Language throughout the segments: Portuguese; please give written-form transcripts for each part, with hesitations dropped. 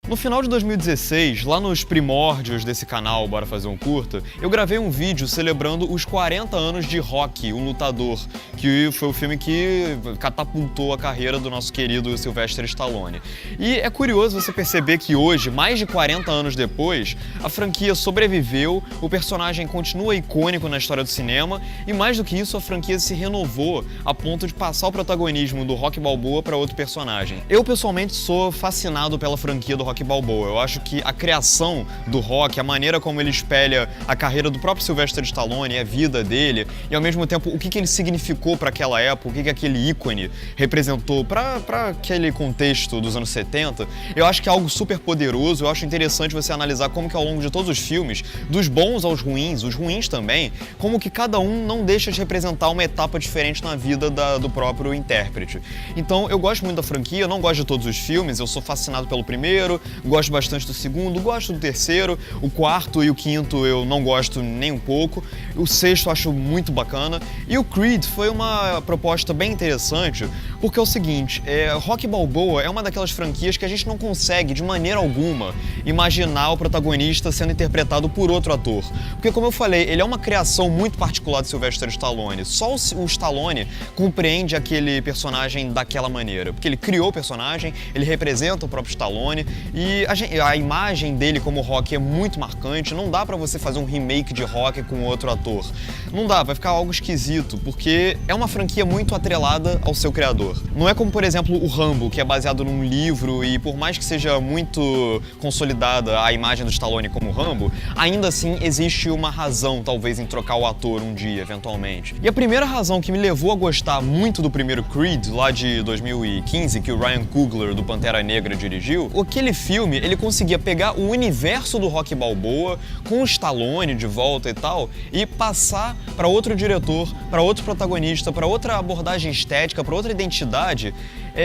No final de 2016, lá nos primórdios desse canal Bora Fazer um Curta, eu gravei um vídeo celebrando os 40 anos de Rocky, um lutador, que foi o filme que catapultou a carreira do nosso querido Sylvester Stallone. E é curioso você perceber que hoje, mais de 40 anos depois, a franquia sobreviveu, o personagem continua icônico na história do cinema e, mais do que isso, a franquia se renovou a ponto de passar o protagonismo do Rocky Balboa para outro personagem. Eu, pessoalmente, sou fascinado pela franquia do Rocky Balboa. Eu acho que a criação do Rocky, a maneira como ele espelha a carreira do próprio Sylvester Stallone, a vida dele, e ao mesmo tempo o que ele significou para aquela época, o que aquele ícone representou para aquele contexto dos anos 70, eu acho que é algo super poderoso. Eu acho interessante você analisar como que ao longo de todos os filmes, dos bons aos ruins, os ruins também, como que cada um não deixa de representar uma etapa diferente na vida do próprio intérprete. Então eu gosto muito da franquia, eu não gosto de todos os filmes, eu sou fascinado pelo primeiro, gosto bastante do segundo, gosto do terceiro, o quarto e o quinto eu não gosto nem um pouco, o sexto eu acho muito bacana, e o Creed foi uma proposta bem interessante, porque é o seguinte, Rocky Balboa é uma daquelas franquias que a gente não consegue, de maneira alguma, imaginar o protagonista sendo interpretado por outro ator. Porque, como eu falei, ele é uma criação muito particular de Sylvester Stallone. Só o Stallone compreende aquele personagem daquela maneira, porque ele criou o personagem, ele representa o próprio Stallone, e a imagem dele como Rocky é muito marcante. Não dá pra você fazer um remake de Rocky com outro ator. Não dá, vai ficar algo esquisito, porque é uma franquia muito atrelada ao seu criador. Não é como, por exemplo, o Rambo, que é baseado num livro e por mais que seja muito consolidada a imagem do Stallone como Rambo, ainda assim existe uma razão, talvez, em trocar o ator um dia, eventualmente. E a primeira razão que me levou a gostar muito do primeiro Creed, lá de 2015, que o Ryan Coogler, do Pantera Negra, dirigiu, aquele filme, ele conseguia pegar o universo do Rocky Balboa, com o Stallone de volta e tal, e passar para outro diretor, para outro protagonista, para outra abordagem estética, para outra identidade,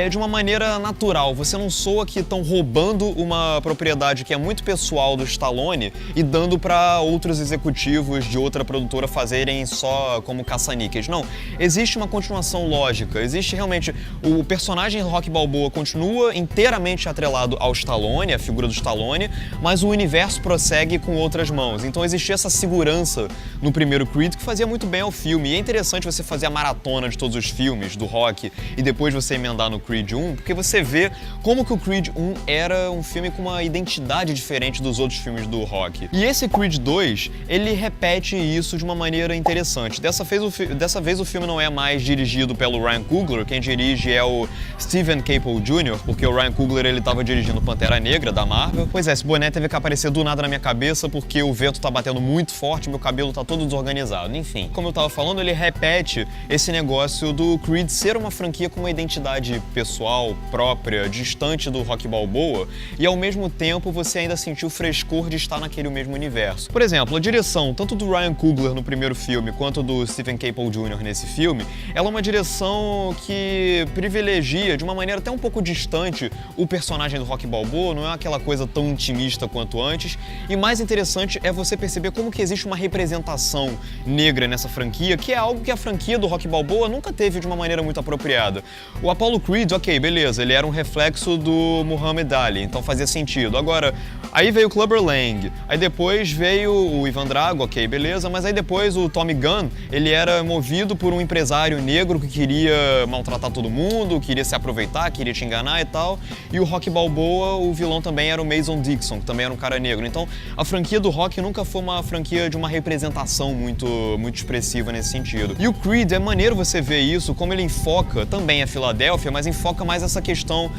de uma maneira natural. Você não soa que estão roubando uma propriedade que é muito pessoal do Stallone e dando para outros executivos de outra produtora fazerem só como caça-níqueis. Não, existe uma continuação lógica, existe realmente... O personagem do Rocky Balboa continua inteiramente atrelado ao Stallone, a figura do Stallone, mas o universo prossegue com outras mãos. Então existia essa segurança no primeiro Creed que fazia muito bem ao filme. E é interessante você fazer a maratona de todos os filmes do Rocky e depois você emendar no Creed 1, porque você vê como que o Creed 1 era um filme com uma identidade diferente dos outros filmes do Rocky. E esse Creed 2, ele repete isso de uma maneira interessante. Dessa vez o filme não é mais dirigido pelo Ryan Coogler, quem dirige é o Steven Caple Jr., porque o Ryan Coogler ele estava dirigindo Pantera Negra, da Marvel. Pois é, esse boné teve que aparecer do nada na minha cabeça porque o vento tá batendo muito forte, meu cabelo tá todo desorganizado. Enfim, como eu tava falando, ele repete esse negócio do Creed ser uma franquia com uma identidade pessoal, própria, distante do Rocky Balboa, e ao mesmo tempo você ainda sentiu o frescor de estar naquele mesmo universo. Por exemplo, a direção, tanto do Ryan Coogler no primeiro filme, quanto do Steven Caple Jr. nesse filme, ela é uma direção que privilegia, de uma maneira até um pouco distante, o personagem do Rocky Balboa, não é aquela coisa tão intimista quanto antes, e mais interessante é você perceber como que existe uma representação negra nessa franquia, que é algo que a franquia do Rocky Balboa nunca teve de uma maneira muito apropriada. O Apollo Creed, ok, beleza, ele era um reflexo do Muhammad Ali, então fazia sentido. Agora, aí veio o Clubber Lang, aí depois veio o Ivan Drago, ok, beleza, mas aí depois o Tommy Gunn, ele era movido por um empresário negro que queria maltratar todo mundo, queria se aproveitar, queria te enganar e tal, e o Rocky Balboa, o vilão também era o Mason Dixon, que também era um cara negro. Então, a franquia do Rocky nunca foi uma franquia de uma representação muito expressiva nesse sentido. E o Creed, é maneiro você ver isso, como ele enfoca também a Filadélfia, mas enfoca mais essa questão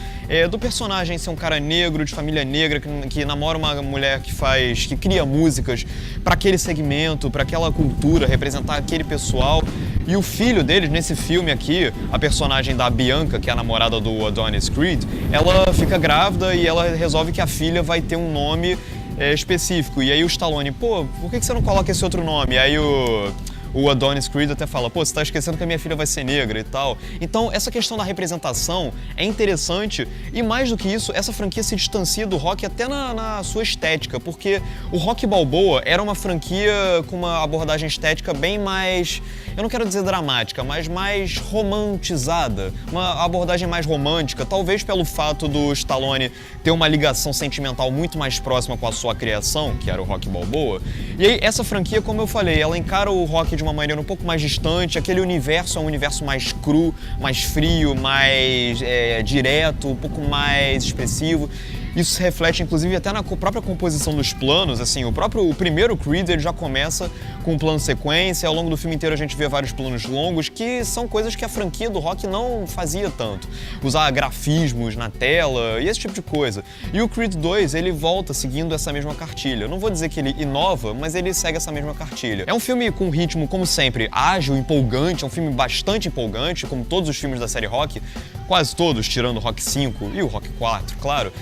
do personagem ser um cara negro, de família negra, que namora uma mulher que cria músicas para aquele segmento, para aquela cultura, representar aquele pessoal. E o filho deles, nesse filme aqui, a personagem da Bianca, que é a namorada do Adonis Creed, ela fica grávida e ela resolve que a filha vai ter um nome específico. E aí o Stallone, pô, por que você não coloca esse outro nome? E aí o Adonis Creed até fala, pô, você tá esquecendo que a minha filha vai ser negra e tal. Então, essa questão da representação é interessante e, mais do que isso, essa franquia se distancia do Rocky até na sua estética, porque o Rocky Balboa era uma franquia com uma abordagem estética bem mais, eu não quero dizer dramática, mas mais romantizada, uma abordagem mais romântica, talvez pelo fato do Stallone ter uma ligação sentimental muito mais próxima com a sua criação, que era o Rocky Balboa. E aí, essa franquia, como eu falei, ela encara o Rocky de uma maneira um pouco mais distante, aquele universo é um universo mais cru, mais frio, mais direto, um pouco mais expressivo. Isso se reflete, inclusive, até na própria composição dos planos, assim, o primeiro Creed, ele já começa com um plano sequência, ao longo do filme inteiro a gente vê vários planos longos, que são coisas que a franquia do Rocky não fazia tanto. Usar grafismos na tela e esse tipo de coisa. E o Creed 2, ele volta seguindo essa mesma cartilha. Eu não vou dizer que ele inova, mas ele segue essa mesma cartilha. É um filme com ritmo, como sempre, ágil, empolgante, é um filme bastante empolgante, como todos os filmes da série Rocky, quase todos, tirando o Rocky 5 e o Rocky 4, claro.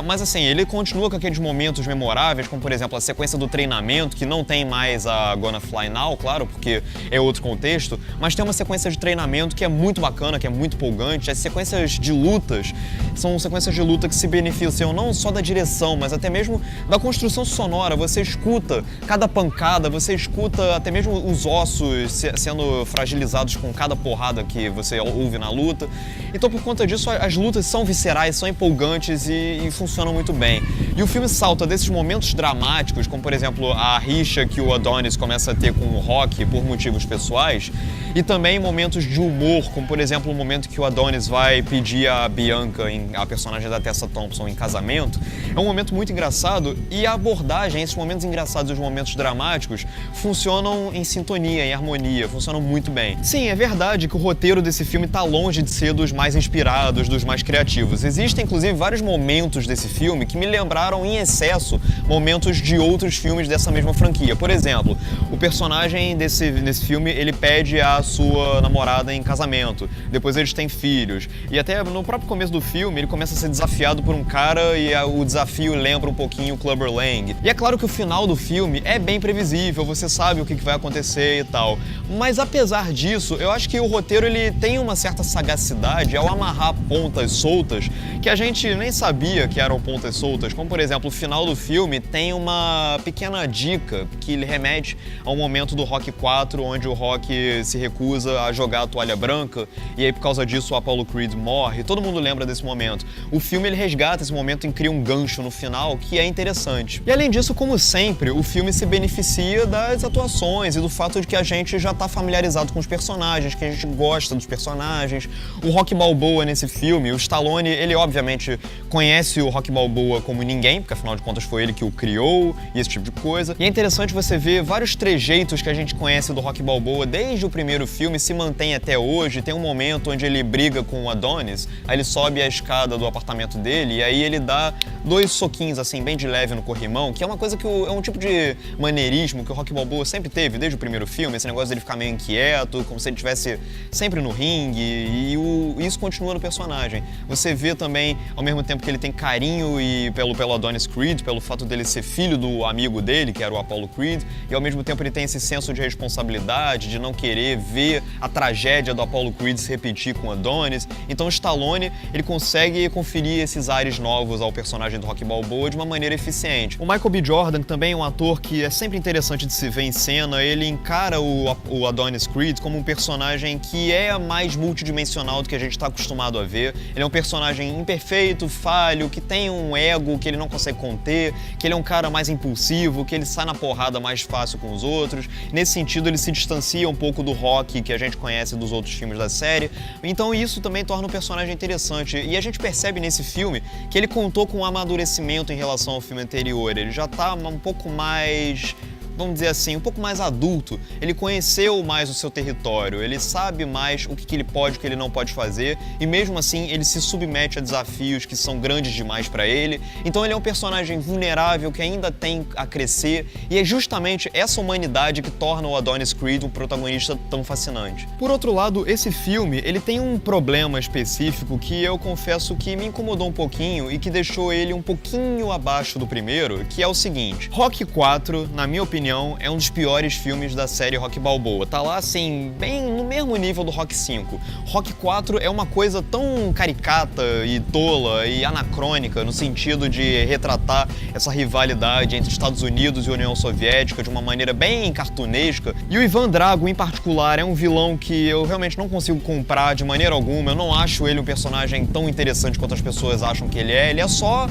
Mas assim, ele continua com aqueles momentos memoráveis, como por exemplo a sequência do treinamento, que não tem mais a Gonna Fly Now, claro, porque é outro contexto, mas tem uma sequência de treinamento que é muito bacana, que é muito empolgante. As sequências de lutas são sequências de luta que se beneficiam não só da direção, mas até mesmo da construção sonora. Você escuta cada pancada, você escuta até mesmo os ossos sendo fragilizados com cada porrada que você ouve na luta. Então, por conta disso, as lutas são viscerais, são empolgantes e funcionam muito bem. E o filme salta desses momentos dramáticos, como por exemplo a rixa que o Adonis começa a ter com o Rocky por motivos pessoais, e também momentos de humor, como por exemplo o momento que o Adonis vai pedir a Bianca, a personagem da Tessa Thompson, em casamento. É um momento muito engraçado e a abordagem, esses momentos engraçados e os momentos dramáticos, funcionam em sintonia, em harmonia, funcionam muito bem. Sim, é verdade que o roteiro desse filme está longe de ser dos mais inspirados, dos mais criativos. Existem, inclusive, vários momentos desse filme que me lembraram em excesso momentos de outros filmes dessa mesma franquia. Por exemplo, o personagem nesse filme, ele pede a sua namorada em casamento. Depois eles têm filhos. E até no próprio começo do filme, ele começa a ser desafiado por um cara e o desafio lembra um pouquinho o Clubber Lang. E é claro que o final do filme é bem previsível, você sabe o que vai acontecer e tal. Mas apesar disso, eu acho que o roteiro ele tem uma certa sagacidade ao amarrar pontas soltas que a gente nem sabia que eram pontas soltas, como por exemplo, o final do filme tem uma pequena dica que ele remete ao momento do Rocky 4, onde o Rocky se recusa a jogar a toalha branca e aí por causa disso o Apollo Creed morre. Todo mundo lembra desse momento. O filme ele resgata esse momento e cria um gancho no final que é interessante. E além disso, como sempre, o filme se beneficia das atuações e do fato de que a gente já está familiarizado com os personagens, que a gente gosta dos personagens. O Rocky Balboa nesse filme, o Stallone, ele obviamente conhece o Rocky Balboa como ninguém, porque afinal de contas foi ele que o criou e esse tipo de coisa. E é interessante você ver vários trejeitos que a gente conhece do Rocky Balboa desde o primeiro filme se mantém até hoje. Tem um momento onde ele briga com o Adonis, aí ele sobe a escada do apartamento dele e aí ele dá 2 soquinhos assim bem de leve no corrimão, que é uma coisa que é um tipo de maneirismo que o Rocky Balboa sempre teve desde o primeiro filme, esse negócio dele ficar meio inquieto, como se ele estivesse sempre no ringue, e isso continua no personagem. Você vê também, ao mesmo tempo que ele tem carinho pelo Adonis Creed, pelo fato dele ser filho do amigo dele, que era o Apollo Creed, e ao mesmo tempo ele tem esse senso de responsabilidade, de não querer ver a tragédia do Apollo Creed se repetir com o Adonis. Então o Stallone, ele consegue conferir esses ares novos ao personagem do Rocky Balboa de uma maneira eficiente. O Michael B. Jordan, que também é um ator que é sempre interessante de se ver em cena, ele encara o Adonis Creed como um personagem que é mais multidimensional do que a gente está acostumado a ver. Ele é um personagem imperfeito, falho, que tem um ego que ele não consegue conter, que ele é um cara mais impulsivo, que ele sai na porrada mais fácil com os outros. Nesse sentido, ele se distancia um pouco do Rocky que a gente conhece dos outros filmes da série. Então isso também torna o personagem interessante. E a gente percebe nesse filme que ele contou com um amadurecimento em relação ao filme anterior. Ele já tá um pouco mais, vamos dizer assim, um pouco mais adulto. Ele conheceu mais o seu território, ele sabe mais o que ele pode e o que ele não pode fazer, e mesmo assim ele se submete a desafios que são grandes demais para ele. Então ele é um personagem vulnerável que ainda tem a crescer, e é justamente essa humanidade que torna o Adonis Creed um protagonista tão fascinante. Por outro lado, esse filme ele tem um problema específico que eu confesso que me incomodou um pouquinho e que deixou ele um pouquinho abaixo do primeiro, que é o seguinte: Rocky 4, na minha opinião, opinião, é um dos piores filmes da série Rocky Balboa. Tá lá, assim, bem no mesmo nível do Rocky V. Rocky IV é uma coisa tão caricata e tola e anacrônica no sentido de retratar essa rivalidade entre Estados Unidos e União Soviética de uma maneira bem cartunesca. E o Ivan Drago, em particular, é um vilão que eu realmente não consigo comprar de maneira alguma. Eu não acho ele um personagem tão interessante quanto as pessoas acham que ele é. Ele é só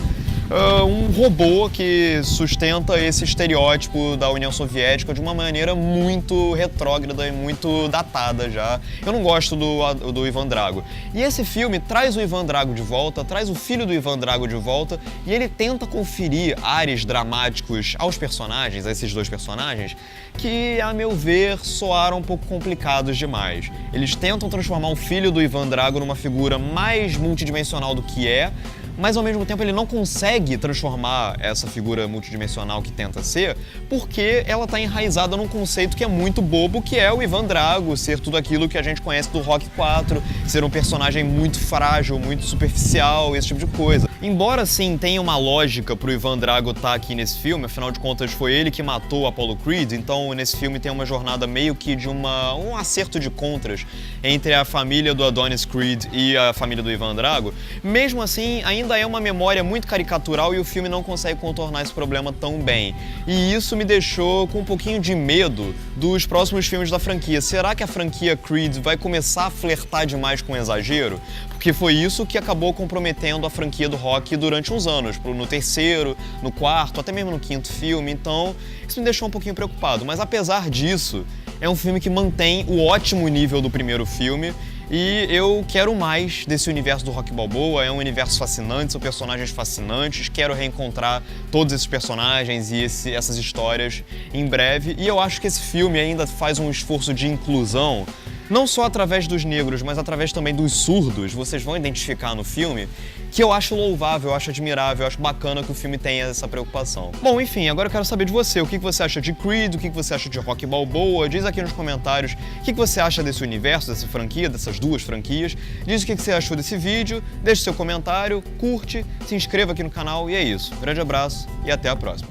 um robô que sustenta esse estereótipo da União Soviética de uma maneira muito retrógrada e muito datada já. Eu não gosto do Ivan Drago. E esse filme traz o Ivan Drago de volta, traz o filho do Ivan Drago de volta, e ele tenta conferir ares dramáticos aos personagens, a esses dois personagens, que, a meu ver, soaram um pouco complicados demais. Eles tentam transformar o filho do Ivan Drago numa figura mais multidimensional do que é, mas ao mesmo tempo ele não consegue transformar essa figura multidimensional que tenta ser, porque ela está enraizada num conceito que é muito bobo, que é o Ivan Drago ser tudo aquilo que a gente conhece do Rocky IV, ser um personagem muito frágil, muito superficial, esse tipo de coisa. Embora sim tenha uma lógica pro Ivan Drago estar aqui nesse filme, afinal de contas foi ele que matou Apollo Creed, então nesse filme tem uma jornada meio que de um acerto de contras entre a família do Adonis Creed e a família do Ivan Drago. Mesmo assim, ainda é uma memória muito caricatural e o filme não consegue contornar esse problema tão bem. E isso me deixou com um pouquinho de medo dos próximos filmes da franquia. Será que a franquia Creed vai começar a flertar demais com o exagero? Porque foi isso que acabou comprometendo a franquia do Rocky durante uns anos, no terceiro, no quarto, até mesmo no quinto filme, então isso me deixou um pouquinho preocupado. Mas apesar disso, é um filme que mantém o ótimo nível do primeiro filme, e eu quero mais desse universo do Rocky Balboa. É um universo fascinante, são personagens fascinantes, quero reencontrar todos esses personagens e essas histórias em breve. E eu acho que esse filme ainda faz um esforço de inclusão, não só através dos negros, mas através também dos surdos, vocês vão identificar no filme, que eu acho louvável, eu acho admirável, eu acho bacana que o filme tenha essa preocupação. Bom, enfim, agora eu quero saber de você, o que você acha de Creed, o que você acha de Rocky Balboa, diz aqui nos comentários o que você acha desse universo, dessa franquia, dessas duas franquias, diz o que você achou desse vídeo, deixe seu comentário, curte, se inscreva aqui no canal e é isso. Grande abraço e até a próxima.